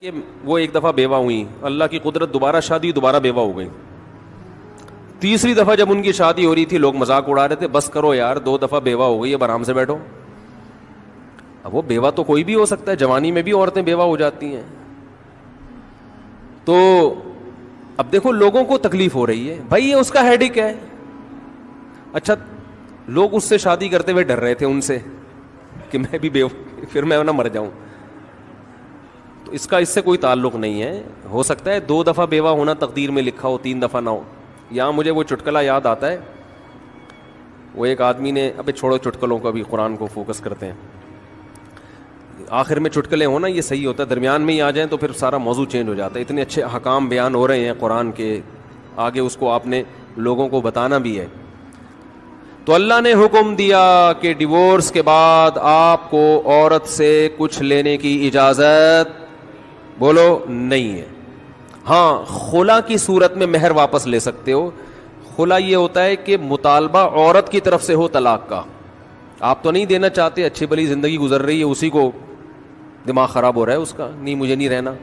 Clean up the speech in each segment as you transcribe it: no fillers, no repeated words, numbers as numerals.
کہ وہ ایک دفعہ بیوہ ہوئی, اللہ کی قدرت دوبارہ شادی, دوبارہ بیوہ ہو گئی. تیسری دفعہ جب ان کی شادی ہو رہی تھی لوگ مذاق اڑا رہے تھے, بس کرو یار, 2 دفعہ بیوہ ہو گئی, اب آرام سے بیٹھو. اب وہ بیوہ تو کوئی بھی ہو سکتا ہے, جوانی میں بھی عورتیں بیوہ ہو جاتی ہیں. تو اب دیکھو لوگوں کو تکلیف ہو رہی ہے, بھائی یہ اس کا ہیڈک ہے. اچھا لوگ اس سے شادی کرتے ہوئے ڈر رہے تھے ان سے کہ میں بھی بیوہ, پھر میں نہ مر جاؤں. تو اس سے کوئی تعلق نہیں ہے. ہو سکتا ہے 2 دفعہ بیوہ ہونا تقدیر میں لکھا ہو, 3 دفعہ نہ ہو. یہاں مجھے وہ چٹکلا یاد آتا ہے, وہ ایک آدمی نے, ابے چھوڑو چٹکلوں کا بھی, قرآن کو فوکس کرتے ہیں. آخر میں چٹکلے ہو نا, یہ صحیح ہوتا ہے, درمیان میں ہی آ جائیں تو پھر سارا موضوع چینج ہو جاتا ہے. اتنے اچھے احکام بیان ہو رہے ہیں قرآن کے, آگے اس کو آپ نے لوگوں کو بتانا بھی ہے. تو اللہ نے حکم دیا کہ ڈیورس کے بعد آپ کو عورت سے کچھ لینے کی اجازت بولو نہیں ہے. ہاں خلا کی صورت میں مہر واپس لے سکتے ہو. خلا یہ ہوتا ہے کہ مطالبہ عورت کی طرف سے ہو طلاق کا, آپ تو نہیں دینا چاہتے, اچھی بلی زندگی گزر رہی ہے, اسی کو دماغ خراب ہو رہا ہے اس کا, نہیں مجھے نہیں رہنا.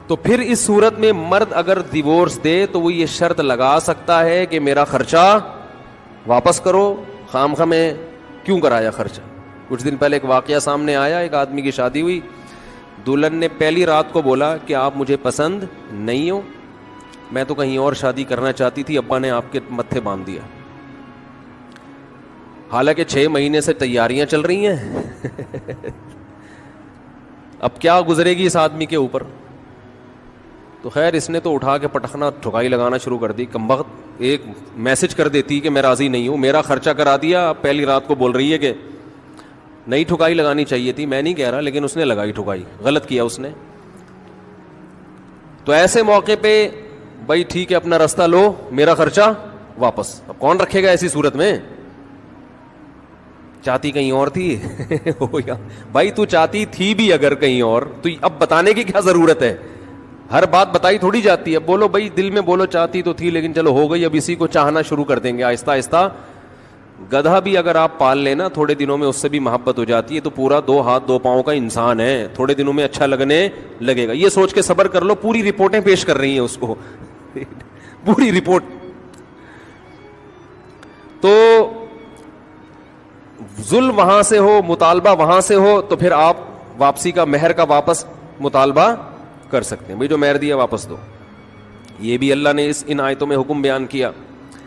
تو پھر اس صورت میں مرد اگر ڈیورس دے تو وہ یہ شرط لگا سکتا ہے کہ میرا خرچہ واپس کرو, خام خواہ میں کیوں کرایا خرچہ. کچھ دن پہلے ایک واقعہ سامنے آیا, ایک آدمی کی شادی ہوئی, دلہن نے پہلی رات کو بولا کہ آپ مجھے پسند نہیں ہو, میں تو کہیں اور شادی کرنا چاہتی تھی, ابا نے آپ کے متھے باندھ دیا. حالانکہ 6 مہینے سے تیاریاں چل رہی ہیں. اب کیا گزرے گی اس آدمی کے اوپر. تو خیر اس نے تو اٹھا کے پٹخنا ٹھکائی لگانا شروع کر دی. کمبخت ایک میسج کر دیتی کہ میں راضی نہیں ہوں, میرا خرچہ کرا دیا, اب پہلی رات کو بول رہی ہے کہ نئی ٹھکائی لگانی چاہیے تھی. میں نہیں کہہ رہا, لیکن اس نے لگائی ٹھکائی, غلط کیا اس نے. تو ایسے موقع پہ بھائی ٹھیک ہے اپنا راستہ لو, میرا خرچہ واپس. اب کون رکھے گا ایسی صورت میں. چاہتی کہیں اور تھی بھائی تو چاہتی تھی بھی اگر کہیں اور, تو اب بتانے کی کیا ضرورت ہے. ہر بات بتائی تھوڑی جاتی ہے. بولو بھائی دل میں بولو چاہتی تو تھی, لیکن چلو ہو گئی, اب اسی کو چاہنا شروع کر دیں گے آہستہ آہستہ. گدھا بھی اگر آپ پال لینا تھوڑے دنوں میں اس سے بھی محبت ہو جاتی ہے, تو پورا 2 ہاتھ 2 پاؤں کا انسان ہے, تھوڑے دنوں میں اچھا لگنے لگے گا. یہ سوچ کے صبر کر لو, پوری رپورٹیں پیش کر رہی ہیں اس کو پوری رپورٹ. تو ظلم وہاں سے ہو, مطالبہ وہاں سے ہو, تو پھر آپ واپسی کا مہر کا واپس مطالبہ کر سکتے ہیں. بھئی جو مہر دیا واپس دو. یہ بھی اللہ نے ان آیتوں میں حکم بیان کیا.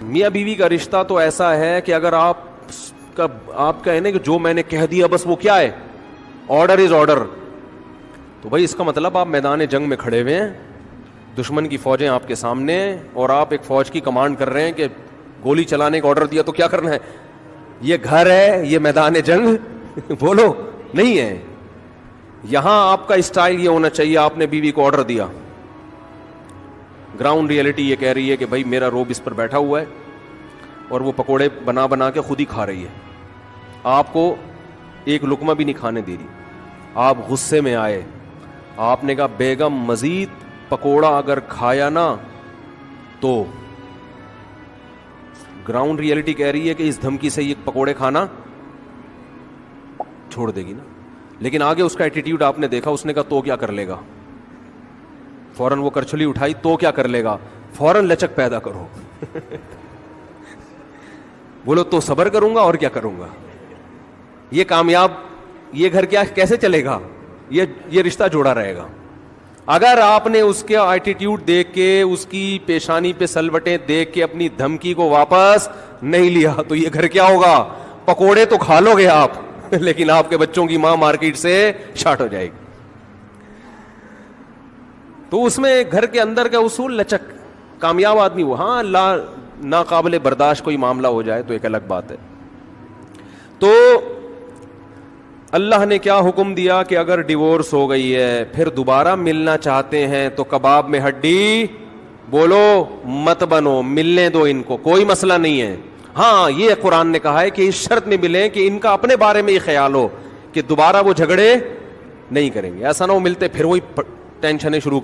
میاں بیوی کا رشتہ تو ایسا ہے کہ اگر آپ کہیں نا کہ جو میں نے کہہ دیا بس وہ کیا ہے, آرڈر از آرڈر, تو بھائی اس کا مطلب آپ میدان جنگ میں کھڑے ہوئے ہیں, دشمن کی فوجیں آپ کے سامنے ہیں, اور آپ ایک فوج کی کمانڈ کر رہے ہیں کہ گولی چلانے کا آرڈر دیا تو کیا کرنا ہے. یہ گھر ہے, یہ میدان جنگ بولو نہیں ہے. یہاں آپ کا اسٹائل یہ ہونا چاہیے, آپ نے بیوی کو آرڈر دیا, گراؤنڈ ریئلٹی یہ کہہ رہی ہے کہ بھائی میرا روب اس پر بیٹھا ہوا ہے اور وہ پکوڑے بنا بنا کے خود ہی کھا رہی ہے, آپ کو ایک لقمہ بھی نہیں کھانے دے رہی. آپ غصے میں آئے, آپ نے کہا بیگم مزید پکوڑا اگر کھایا نا تو, گراؤنڈ ریئلٹی کہہ رہی ہے کہ اس دھمکی سے یہ پکوڑے کھانا چھوڑ دے گی نا. لیکن آگے اس کا ایٹیٹیوڈ آپ نے دیکھا, اس نے کہا تو کیا کر لے گا, فوراً وہ کرچھلی اٹھائی, تو کیا کر لے گا, فوراً لچک پیدا کرو بولو تو صبر کروں گا اور کیا کروں گا. یہ کامیاب, یہ گھر کیا کیسے چلے گا, یہ رشتہ جوڑا رہے گا. اگر آپ نے اس کے ایٹیٹیوڈ دیکھ کے, اس کی پیشانی پہ سلوٹیں دیکھ کے اپنی دھمکی کو واپس نہیں لیا, تو یہ گھر کیا ہوگا, پکوڑے تو کھا لو گے آپ, لیکن آپ کے بچوں کی ماں مارکیٹ سے شارٹ ہو جائے گی. تو اس میں گھر کے اندر کا اصول لچک, کامیاب آدمی وہ. ہاں ناقابل برداشت کوئی معاملہ ہو جائے تو ایک الگ بات ہے. تو اللہ نے کیا حکم دیا کہ اگر ڈیورس ہو گئی ہے پھر دوبارہ ملنا چاہتے ہیں تو کباب میں ہڈی بولو مت بنو, ملنے دو ان کو, کوئی مسئلہ نہیں ہے. ہاں یہ قرآن نے کہا ہے کہ اس شرط میں ملیں کہ ان کا اپنے بارے میں یہ خیال ہو کہ دوبارہ وہ جھگڑے نہیں کریں گے. ایسا نہ ہو ملتے پھر وہی ٹینشنیں شروع